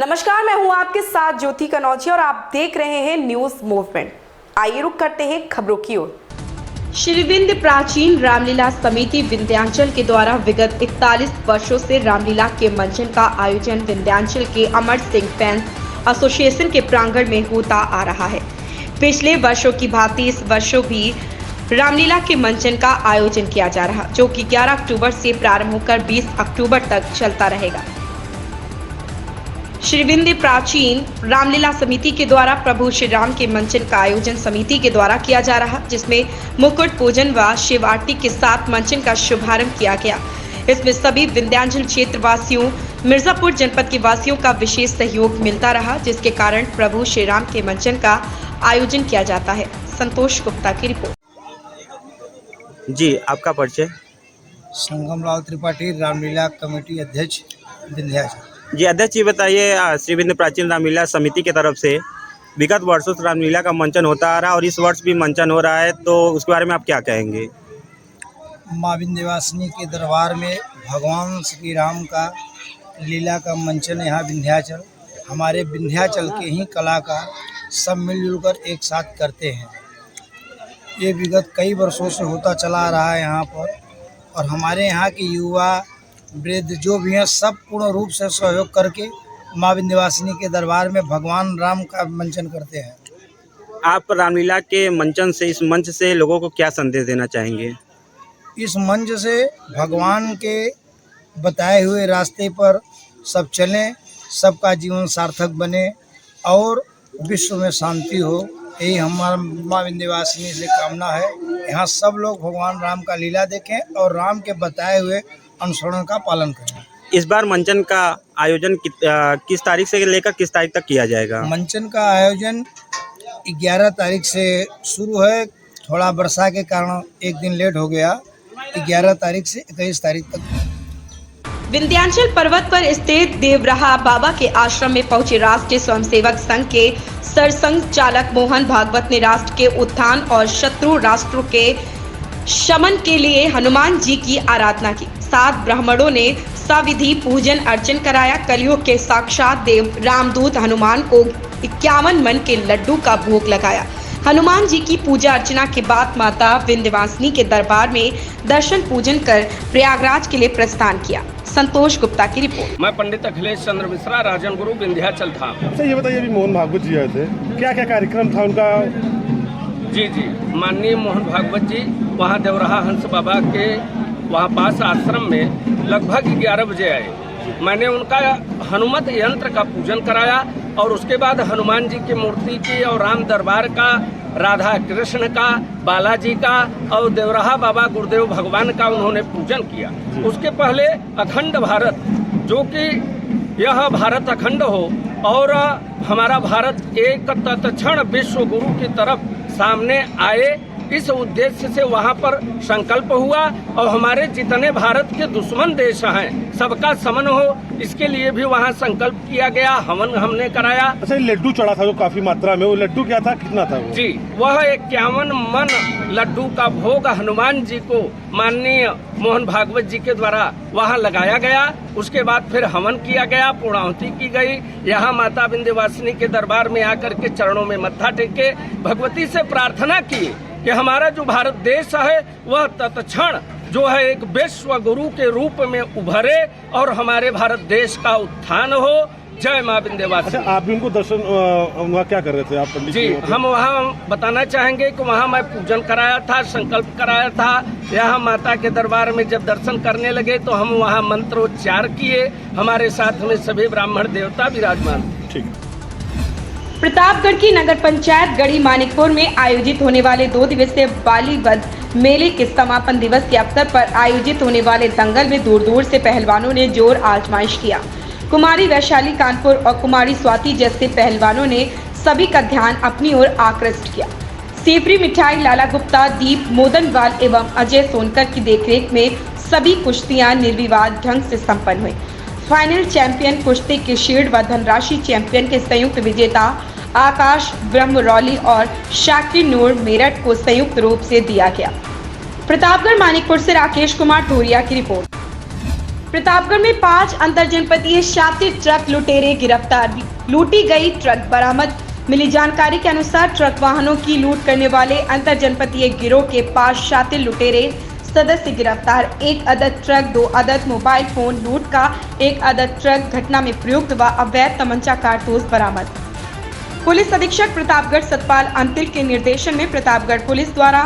नमस्कार, मैं हूं आपके साथ ज्योति कनौजिया और आप देख रहे हैं न्यूज मूवमेंट। आइए रुक करते हैं खबरों की ओर। श्री विंध्य प्राचीन रामलीला समिति विंध्याचल के द्वारा विगत 41 वर्षों से रामलीला के मंचन का आयोजन विंध्याचल के अमर सिंह फैंस एसोसिएशन के प्रांगण में होता आ रहा है। पिछले वर्षों की भांति इस वर्षों भी रामलीला के मंचन का आयोजन किया जा रहा, जो कि 11 अक्टूबर से प्रारंभ होकर 20 अक्टूबर तक चलता रहेगा। श्री विंध्य प्राचीन रामलीला समिति के द्वारा प्रभु श्री राम के मंचन का आयोजन समिति के द्वारा किया जा रहा, जिसमें मुकुट पूजन व शिव आरती के साथ मंचन का शुभारंभ किया गया। इसमें सभी विंध्याचल क्षेत्र वासियों, मिर्जापुर जनपद के वासियों का विशेष सहयोग मिलता रहा, जिसके कारण प्रभु श्री राम के मंचन का आयोजन किया जाता है। संतोष गुप्ता की रिपोर्ट। जी, आपका परिचय? संगम लाल त्रिपाठी, रामलीला कमेटी अध्यक्ष विंध्याचल। जी अध्यक्ष जी, बताइए, श्री विंध्य प्राचीन रामलीला समिति की तरफ से विगत वर्षों से रामलीला का मंचन होता आ रहा है और इस वर्ष भी मंचन हो रहा है, तो उसके बारे में आप क्या कहेंगे? माँ विंध्यवासिनी के दरबार में भगवान श्री राम का लीला का मंचन यहाँ विंध्याचल, हमारे विंध्याचल के ही कलाकार सब मिलजुल कर एक साथ करते हैं। ये विगत कई वर्षों से होता चला आ रहा है यहाँ पर, और हमारे यहाँ के युवा वृद्ध जो भी हैं सब पूर्ण रूप से सहयोग करके माँ विंध्यवासिनी के दरबार में भगवान राम का मंचन करते हैं। आप रामलीला के मंचन से, इस मंच से लोगों को क्या संदेश देना चाहेंगे? इस मंच से भगवान के बताए हुए रास्ते पर सब चलें, सबका जीवन सार्थक बने और विश्व में शांति हो, यही हमारा माँ विंध्यवासिनी से कामना है। यहाँ सब लोग भगवान राम का लीला देखें और राम के बताए हुए अनुसरण का पालन करें। इस बार मंचन का आयोजन किस तारीख से लेकर किस तारीख तक किया जाएगा? मंचन का आयोजन 11 तारीख से शुरू है, थोड़ा वर्षा के कारण एक दिन लेट हो गया। 11 तारीख से 21 तारीख तक। विंध्याचल पर्वत पर स्थित देवराहा बाबा के आश्रम में पहुंचे राष्ट्रीय स्वयंसेवक संघ के सरसंघ चालक मोहन भागवत ने राष्ट्र के उत्थान और शत्रु राष्ट्रों के शमन के लिए हनुमान जी की आराधना की। 7 ब्राह्मणों ने सविधि पूजन अर्चन कराया। कलयुग के साक्षात देव रामदूत हनुमान को 51 मन के लड्डू का भोग लगाया। हनुमान जी की पूजा अर्चना के बाद माता विंध्यवासिनी के दरबार में दर्शन पूजन कर प्रयागराज के लिए प्रस्थान किया। संतोष गुप्ता की रिपोर्ट। मैं पंडित अखिलेश चंद्र मिश्रा, राजन गुरु, विंध्याचल था। अच्छा, ये बताइए, अभी मोहन भागवत जी आए थे, क्या क्या कार्यक्रम था उनका? जी, माननीय मोहन भागवत जी वहाँ देवराहा हंस बाबा के वहाँ पास आश्रम में लगभग 11 बजे आए। मैंने उनका हनुमत यंत्र का पूजन कराया और उसके बाद हनुमान जी की मूर्ति की और राम दरबार का, राधा कृष्ण का, बालाजी का और देवराहा बाबा गुरुदेव भगवान का उन्होंने पूजन किया। उसके पहले अखंड भारत, जो कि यह भारत अखंड हो और हमारा भारत एक तत्क्षण विश्व गुरु की तरफ सामने आए, इस उद्देश्य से वहाँ पर संकल्प हुआ और हमारे जितने भारत के दुश्मन देश हैं सबका समन हो, इसके लिए भी वहाँ संकल्प किया गया। हवन हमने कराया। अच्छा, लड्डू चढ़ा था जो काफी मात्रा में, वो लड्डू क्या था, कितना था वो? जी, वह 51 मन लड्डू का भोग हनुमान जी को माननीय मोहन भागवत जी के द्वारा वहाँ लगाया गया। उसके बाद फिर हवन किया गया, पूर्णाहुति की गई। यहाँ माता विंध्यवासिनी के दरबार में आकर के चरणों में मत्था टेके भगवती से प्रार्थना की कि हमारा जो भारत देश है वह तत्क्षण जो है एक विश्व गुरु के रूप में उभरे और हमारे भारत देश का उत्थान हो। जय माँ विंध्यवासिनी। अच्छा, आप भी उनको दर्शन वहाँ क्या कर रहे थे आप पंडित जी? हम वहाँ बताना चाहेंगे कि वहाँ मैं पूजन कराया था, संकल्प कराया था। यहाँ माता के दरबार में जब दर्शन करने लगे तो हम वहाँ मंत्रोच्चार किए। हमारे साथ में सभी ब्राह्मण देवता विराजमान। ठीक। प्रतापगढ़ की नगर पंचायत गढ़ी मानिकपुर में आयोजित होने वाले 2 दिवसीय बालीवध मेले के समापन दिवस के अवसर पर आयोजित होने वाले दंगल में दूर दूर से पहलवानों ने जोर आजमाइश किया। कुमारी वैशाली कानपुर और कुमारी स्वाति जैसे पहलवानों ने सभी का ध्यान अपनी ओर आकृष्ट किया। सेवरी मिठाई लाला गुप्ता, दीप मोदनवाल एवं अजय सोनकर की देखरेख में सभी कुश्तियां निर्विवाद ढंग से संपन्न हुई। फाइनल चैंपियन कुश्ती के शील्ड व धनराशि चैंपियन के संयुक्त विजेता आकाश ब्रह्मरौली और शाकिर नूर मेरठ को संयुक्त रूप से दिया गया। प्रतापगढ़ मानिकपुर से राकेश कुमार धोरिया की रिपोर्ट। प्रतापगढ़ में 5 अंतरजनपदीय शातिर ट्रक लुटेरे गिरफ्तार। लूटी गई ट्रक बरामद। मिली जानकारी के अनुसार ट्रक वाहनों की लूट करने वाले अंतरजनपदीय गिरोह के 5 शातिर लुटेरे सदस्य गिरफ्तार। 1 अदद ट्रक, 2 अदद मोबाइल फोन लूट का 1 अदद ट्रक, घटना में प्रयुक्त व अवैध तमंचा कारतूस बरामद। पुलिस अधीक्षक प्रतापगढ़ सतपाल अंतिल के निर्देशन में प्रतापगढ़ पुलिस द्वारा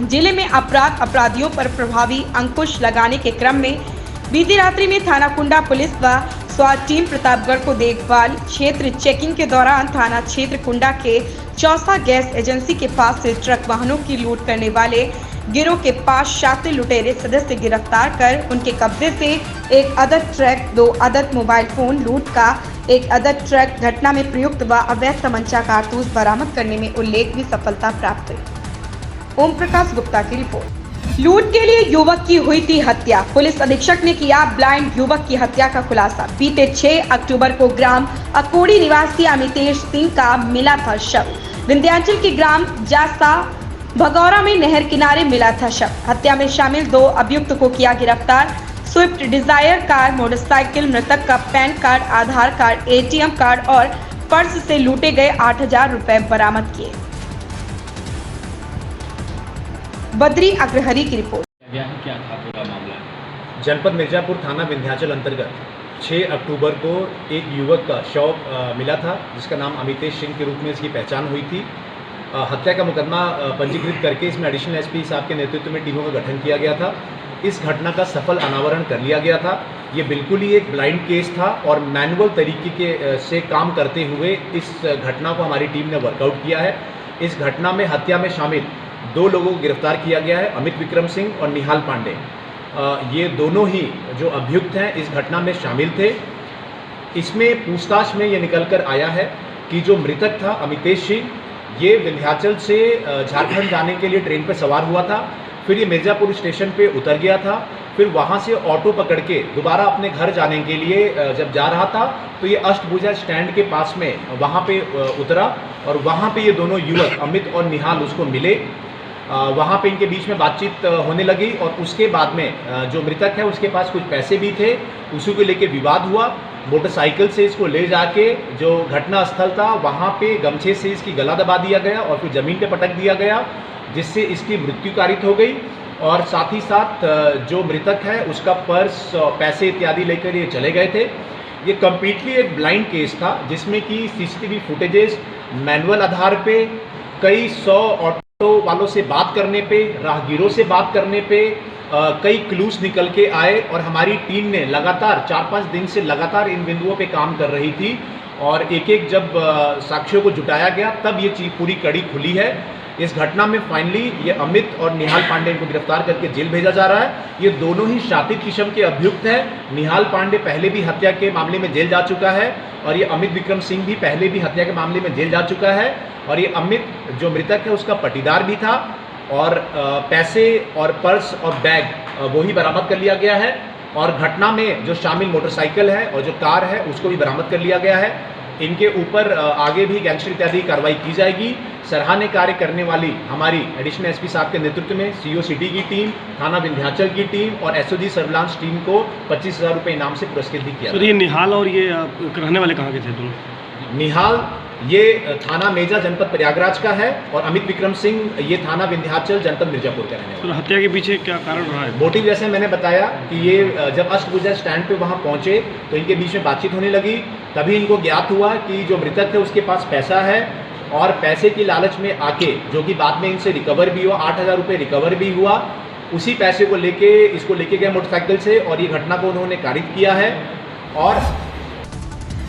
जिले में अपराधियों पर प्रभावी अंकुश लगाने के क्रम में बीती रात्रि में थाना कुंडा पुलिस व स्वाट टीम प्रतापगढ़ को देखभाल क्षेत्र चेकिंग के दौरान थाना क्षेत्र कुंडा के चौसा गैस एजेंसी के पास से ट्रक वाहनों की लूट करने वाले गिरोह के 5 शातिर लुटेरे सदस्य गिरफ्तार कर उनके कब्जे से 1 अदद ट्रक, 2 अदद मोबाइल फोन लूट का 1 अदद ट्रक, घटना में प्रयुक्त व अवैध तमंचा कारतूस बरामद करने में उल्लेखनीय सफलता प्राप्त हुई। ओम प्रकाश गुप्ता की रिपोर्ट। लूट के लिए युवक की हुई थी हत्या। पुलिस अधीक्षक ने किया ब्लाइंड युवक की हत्या का खुलासा। बीते 6 अक्टूबर को ग्राम अकोड़ी निवासी अमितेश सिंह का मिला था शव। विंध्याचल के ग्राम जासा भगौरा में नहर किनारे मिला था शव। हत्या में शामिल 2 अभियुक्त को किया गिरफ्तार। स्विफ्ट डिजायर कार, मोटरसाइकिल, मृतक का पैन कार्ड, आधार कार्ड, ATM कार्ड और पर्स से लूटे गए 8,000 रुपए बरामद किए। बद्री अग्रहरी की रिपोर्ट। क्या था पूरा मामला? जनपद मिर्जापुर थाना विंध्याचल अंतर्गत 6 अक्टूबर को एक युवक का शव मिला था, जिसका नाम अमितेश सिंह के रूप में इसकी पहचान हुई थी। हत्या का मुकदमा पंजीकृत करके इसमें एडिशनल SP साहब के नेतृत्व में टीमों का गठन किया गया था। इस घटना का सफल अनावरण कर लिया गया था। ये बिल्कुल ही एक ब्लाइंड केस था और मैनुअल तरीके के से काम करते हुए इस घटना को हमारी टीम ने वर्कआउट किया है। इस घटना में हत्या में शामिल 2 लोगों को गिरफ्तार किया गया है, अमित विक्रम सिंह और निहाल पांडे। ये दोनों ही जो अभियुक्त हैं इस घटना में शामिल थे। इसमें पूछताछ में ये निकल कर आया है कि जो मृतक था अमितेश सिंह, ये विंध्याचल से झारखंड जाने के लिए ट्रेन पर सवार हुआ था। फिर ये मिर्ज़ापुर स्टेशन पे उतर गया था। फिर वहाँ से ऑटो पकड़ के दोबारा अपने घर जाने के लिए जब जा रहा था तो ये अष्टभुजा स्टैंड के पास में वहाँ पे उतरा और वहाँ पे ये दोनों युवक अमित और निहाल उसको मिले। वहाँ पे इनके बीच में बातचीत होने लगी और उसके बाद में जो मृतक है उसके पास कुछ पैसे भी थे, उसी को लेके विवाद हुआ। मोटरसाइकिल से इसको ले जाके जो घटना स्थल था वहाँ पे गमछे से इसकी गला दबा दिया गया और फिर ज़मीन पे पटक दिया गया, जिससे इसकी मृत्यु कारित हो गई। और साथ ही साथ जो मृतक है उसका पर्स, पैसे इत्यादि लेकर ये चले गए थे। ये कम्प्लीटली एक ब्लाइंड केस था जिसमें कि CCTV फुटेजेस मैनुअल आधार पे, कई 100 ऑटो वालों से बात करने पे, राहगीरों से बात करने पे कई क्लूज निकल के आए और हमारी टीम ने लगातार 4-5 दिन से लगातार इन बिंदुओं पे काम कर रही थी और एक जब साक्ष्यों को जुटाया गया तब ये चीज़ पूरी कड़ी खुली है। इस घटना में फाइनली ये अमित और निहाल पांडे को गिरफ्तार करके जेल भेजा जा रहा है। ये दोनों ही शातिर किस्म के अभियुक्त हैं। निहाल पांडे पहले भी हत्या के मामले में जेल जा चुका है और ये अमित विक्रम सिंह भी पहले भी हत्या के मामले में जेल जा चुका है। और ये अमित जो मृतक है उसका पटीदार भी था और पैसे और पर्स और बैग वो ही बरामद कर लिया गया है। और घटना में जो शामिल मोटरसाइकिल है और जो कार है उसको भी बरामद कर लिया गया है। इनके ऊपर आगे भी गैंगस्टर इत्यादि कार्रवाई की जाएगी। सराहनीय कार्य करने वाली हमारी एडिशनल SP साहब के नेतृत्व में CO सिटी की टीम, थाना विंध्याचल की टीम और SOG सर्विलांस टीम को 25,000 रुपये इनाम से पुरस्कृत भी किया। सर, ये निहाल और ये रहने वाले कहाँ के थे दोनों? निहाल ये थाना मेजा जनपद प्रयागराज का है और अमित विक्रम सिंह ये थाना विंध्याचल जनपद मिर्जापुर का रहने वाला है। तो हत्या के पीछे क्या कारण रहा है? मोटिव जैसे मैंने बताया कि ये जब अष्टभुजा स्टैंड पे वहाँ पहुँचे तो इनके बीच में बातचीत होने लगी। तभी इनको ज्ञात हुआ कि जो मृतक है उसके पास पैसा है और पैसे की लालच में आके, जो कि बाद में इनसे रिकवर भी हुआ, 8,000 रुपये रिकवर भी हुआ, उसी पैसे को लेके इसको लेके गए मोटरसाइकिल से और ये घटना को उन्होंने कारित किया है। और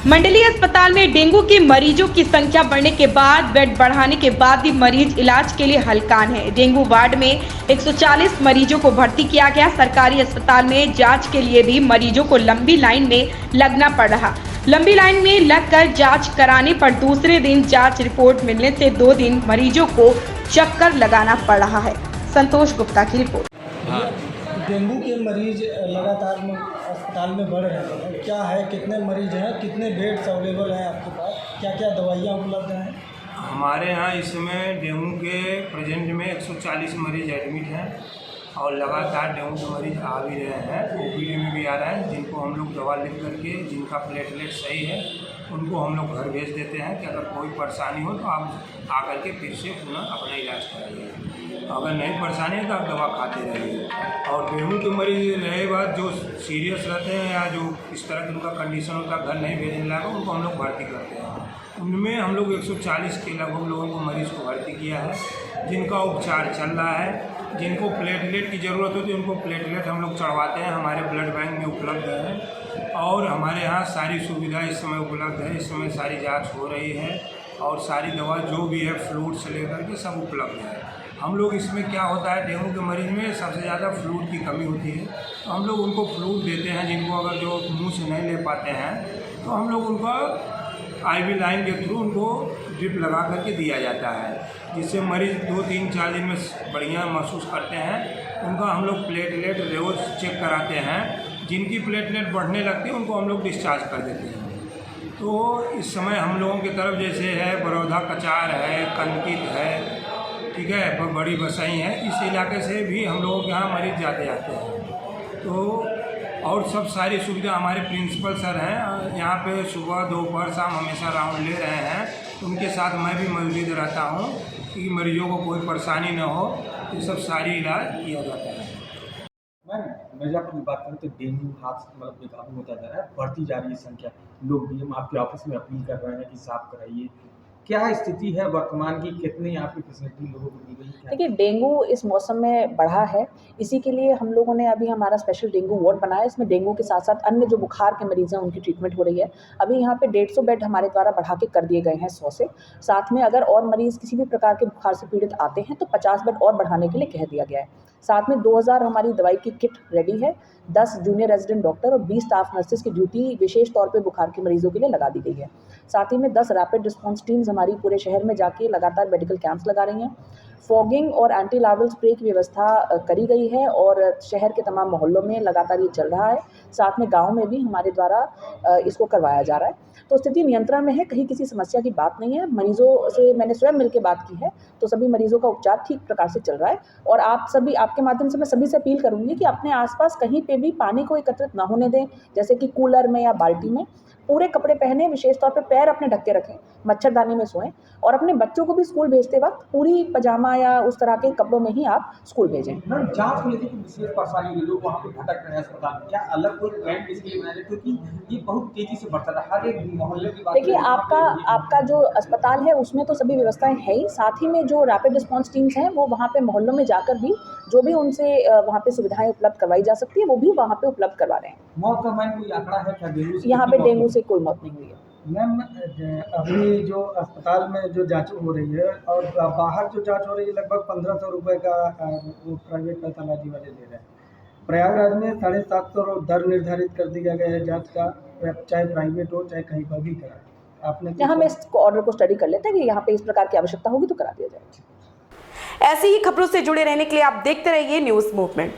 मंडलीय अस्पताल में डेंगू के मरीजों की संख्या बढ़ने के बाद बेड बढ़ाने के बाद भी मरीज इलाज के लिए हलकान है। डेंगू वार्ड में 140 मरीजों को भर्ती किया गया। सरकारी अस्पताल में जांच के लिए भी मरीजों को लंबी लाइन में लगना पड़ रहा। लंबी लाइन में लगकर जांच कराने पर दूसरे दिन जांच रिपोर्ट मिलने से 2 दिन मरीजों को चक्कर लगाना पड़ रहा है। संतोष गुप्ता की रिपोर्ट। डेंगू के मरीज लगातार अस्पताल में बढ़ रहे हैं, क्या है, कितने मरीज हैं, कितने बेड्स अवेलेबल हैं आपके पास, क्या क्या दवाइयाँ उपलब्ध हैं? हमारे यहाँ इस समय डेंगू के प्रेजेंट में 140 मरीज एडमिट हैं और लगातार डेंगू के मरीज आ भी रहे हैं, ओपीडी में भी आ रहे हैं, जिनको हम लोग दवा लिख करके जिनका प्लेटलेट सही है उनको हम लोग घर भेज देते हैं कि अगर कोई परेशानी हो तो आप आकर के फिर से पुनः अपना इलाज कराइए। अगर नहीं परेशानी है तो आप दवा खाते रहिए। और डेंगू के मरीज रहे बात जो सीरियस रहते हैं या जो इस तरह की उनका कंडीशन होता है घर नहीं भेजने लायक, उनको हम लोग भर्ती करते हैं। उनमें हम लोग 140 के लगभग लोगों को मरीज़ को भर्ती किया है, जिनका उपचार चल रहा है। जिनको प्लेटलेट की ज़रूरत होती है उनको प्लेटलेट हम लोग चढ़वाते हैं, हमारे ब्लड बैंक में उपलब्ध है। और हमारे यहाँ सारी सुविधा इस समय उपलब्ध है, इस समय सारी जांच हो रही है और सारी दवा जो भी है फ्लूइड से लेकर के सब उपलब्ध है। हम लोग इसमें क्या होता है, डेंगू के मरीज़ में सबसे ज़्यादा फ्लूइड की कमी होती है, तो हम लोग उनको फ्लूइड देते हैं। जिनको अगर जो मुँह से नहीं ले पाते हैं तो हम लोग उनका IV लाइन के थ्रू उनको ड्रिप लगा करके दिया जाता है, जिससे मरीज़ 2, 3, 4 दिन में बढ़िया महसूस करते हैं। उनका हम लोग प्लेटलेट रोज़ चेक कराते हैं, जिनकी प्लेटलेट बढ़ने लगती है उनको हम लोग डिस्चार्ज कर देते हैं। तो इस समय हम लोगों की तरफ जैसे है बरौधा कचार है, कनकित है, ठीक है, बड़ी बसई है, इस इलाके से भी हम लोगों के यहाँ मरीज़ जाते आते हैं। तो और सब सारी सुविधा हमारे प्रिंसिपल सर हैं यहाँ पे, सुबह दोपहर शाम हमेशा राउंड ले रहे हैं। उनके साथ मैं भी मौजूद रहता हूँ कि मरीजों को कोई परेशानी न हो, ये सब सारी इलाज किया जाता है। मैम मिर्ज़ापुर की बात करें तो डेंगू हाथ मतलब बेकाबू होता जा रहा है, बढ़ती जा रही है संख्या। लोग भी हम आपके ऑफिस में अपील कर रहे हैं कि साफ कराइए। क्या स्थिति है वर्तमान की, कितनी आपकी फैसिलिटी लोगों को दी गई है? देखिए, डेंगू इस मौसम में बढ़ा है, इसी के लिए हम लोगों ने अभी हमारा स्पेशल डेंगू वार्ड बनाया है। इसमें डेंगू के साथ साथ अन्य जो बुखार के मरीज़ हैं उनकी ट्रीटमेंट हो रही है। अभी यहाँ पे 150 बेड हमारे द्वारा बढ़ा के कर दिए गए हैं 100 से। साथ में अगर और मरीज़ किसी भी प्रकार के बुखार से पीड़ित आते हैं तो 50 बेड और बढ़ाने के लिए कह दिया गया है। साथ में 2000 हमारी दवाई की किट रेडी है, 10 जूनियर रेजिडेंट डॉक्टर और 20 स्टाफ नर्सेज की ड्यूटी विशेष तौर पे बुखार के मरीजों के लिए लगा दी गई है। साथ ही में 10 रैपिड रिस्पांस टीम्स हमारी पूरे शहर में जाके लगातार मेडिकल कैंप्स लगा रही हैं। फॉगिंग और एंटी लार्वल स्प्रे की व्यवस्था करी गई है और शहर के तमाम मोहल्लों में लगातार ये चल रहा है। साथ में गाँव में भी हमारे द्वारा इसको करवाया जा रहा है। तो स्थिति नियंत्रण में है, कहीं किसी समस्या की बात नहीं है। मरीजों से मैंने स्वयं मिलकर बात की है, तो सभी मरीजों का उपचार ठीक प्रकार से चल रहा है। और आप सभी, आपके माध्यम से मैं सभी से अपील करूंगी कि अपने आसपास कहीं पे भी पानी को एकत्रित ना होने दें, जैसे कि कूलर में या बाल्टी में। पूरे कपड़े पहने, विशेष तौर पे पैर अपने ढक के रखें, मच्छरदानी में सोएं और अपने बच्चों को भी स्कूल भेजते वक्त पूरी पजामा या उस तरह के कपड़ों में ही आप स्कूल भेजें। मैम जांच को लेकर कोई विशेष परेशानी नहीं, लोग वहाँ पे भटक रहे हैं अस्पताल में, क्या अलग कोई कैंप इसके लिए बनाया जाए? क्योंकि ये बहुत तेजी से बढ़ता है, हर एक मोहल्ले की बात। देखिए, आपका जो अस्पताल है उसमें तो सभी व्यवस्थाएं है ही, साथ ही में जो रैपिड रिस्पांस टीम्स हैं वो वहाँ पे मोहल्लों में जाकर भी जो भी उनसे वहाँ पे सुविधाएं उपलब्ध करवाई जा सकती है वो भी वहाँ पे उपलब्ध करवा रहे हैं। मौत का मैम कोई आंकड़ा है क्या डेंगू से? यहाँ पे डेंगू से कोई मौत नहीं हुई है। मैम अभी जो अस्पताल में जो जांच हो रही है और बाहर जो जांच हो रही है लगभग 1500 रुपये का वो प्राइवेट पैथोलॉजी वाले ले रहे हैं। प्रयागराज में 750 दर निर्धारित कर दिया गया है जांच का, चाहे प्राइवेट हो चाहे कहीं पर भी कराए। आपने हम इस ऑर्डर को स्टडी कर लेते हैं कि यहाँ पे इस प्रकार की आवश्यकता होगी तो करा दिया जाएगा। ऐसी ही खबरों से जुड़े रहने के लिए आप देखते रहिए न्यूज़ मूवमेंट।